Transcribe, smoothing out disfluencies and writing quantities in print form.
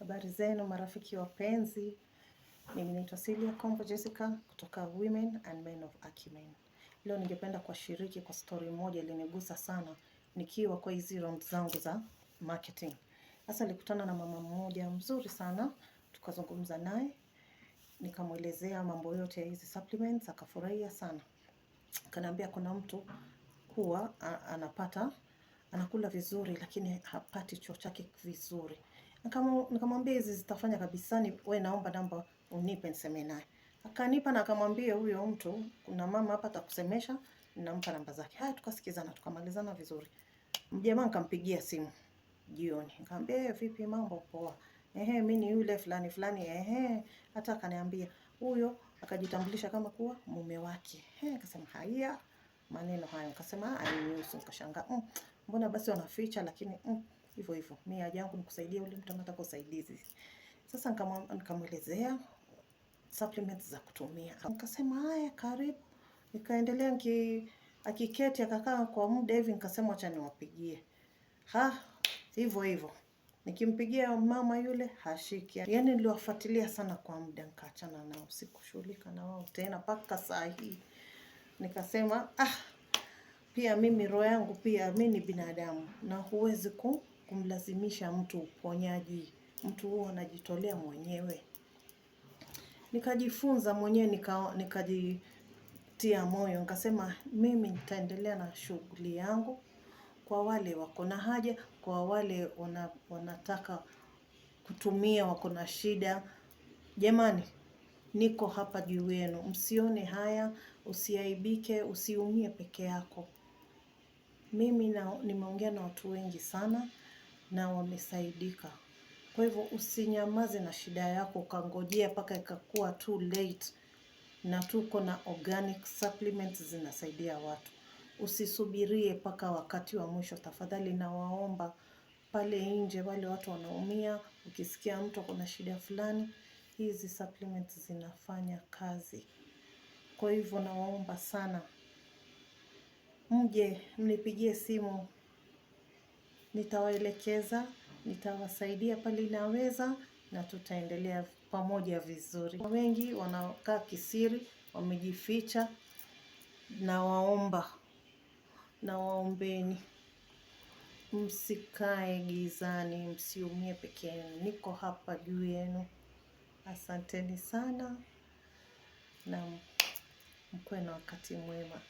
Habari zenu marafiki wapenzi, mimi naitwa Celia Kombo Jessica kutoka Women and Men of Acumen. Leo ningependa kushiriki kwa story moja ilinigusa sana nikiwa kwa hizi round zangu za marketing. Sasa nilikutana na mama mmoja mzuri sana, tukazungumza naye, nikamwelezea mambo yote ya hizi supplements, akafurahia sana. Akaniambia kuna mtu huwa anakula vizuri lakini hapati choo chake vizuri. Nikamwambia hizi zitafanya kabisa, wewe naomba namba unipe niseme naye. Akanipa na akamwambia huyo mtu kuna mama hapa atakusemesha, ninampa namba zake. Haya, tukasikizana tukamalizana vizuri. Mjamaa nikampigia simu jioni. Nikamwambia vipi mambo poa? Mimi ni yule fulani fulani. Hata akaniambia huyo akajitambulisha kama kuwa mume wake. Akasema haya maneno haya. Akasema nihusu. Nikashangaa. Mbona basi wanaficha, lakini hivyo hivyo. Mimi haja yangu nikusaidia yule mtu anataka usaidizi. Sasa nikamwelezea supplements za kutumia. Nikasema haya karibu. Nikaendelea akiketi akakaa kwa muda hivi, nikasema acha niwapigie. Hivyo hivyo. Nikimpigia mama yule hashiki. Yaani niliwafuatilia sana kwa muda, nikaachana nao, sikushughulika na wao tena mpaka saa hii. Nikasema pia mimi roho yangu pia mimi ni binadamu na huwezi kumlazimisha mtu uponyaji. Mtu huo anajitolea mwenyewe. Nikajifunza mwenyewe, nikajitia moyo, nikasema mimi nitaendelea na shughuli yangu. Kwa wale wako na haja, kwa wale wanataka kutumia, wako na shida, jamani, niko hapa juu yenu. Msione haya, usiaibike, usiumie peke yako. Mimi nimeongea na watu wengi sana na wamesaidika. Kwa hivyo usinyamaze na shida yako ukangojea mpaka ikakuwa too late. Na tuko na organic supplements zinasaidia watu. Usisubirie mpaka wakati wa mwisho tafadhali, na waomba pale nje wale watu wanaumia, ukisikia mtu kuna shida fulani, hizi supplements zinafanya kazi. Kwa hivyo nawaomba sana mje mnipigie simu, nitawaelekeza, nitawasaidia pale naweza, na tutaendelea pamoja vizuri. Wengi wanakaa kisiri, wamejificha, na waomba na waombeni msikae gizani, msiumie peke yenu. Niko hapa juu yenu. Asanteni sana na mkuwe na wakati mwema.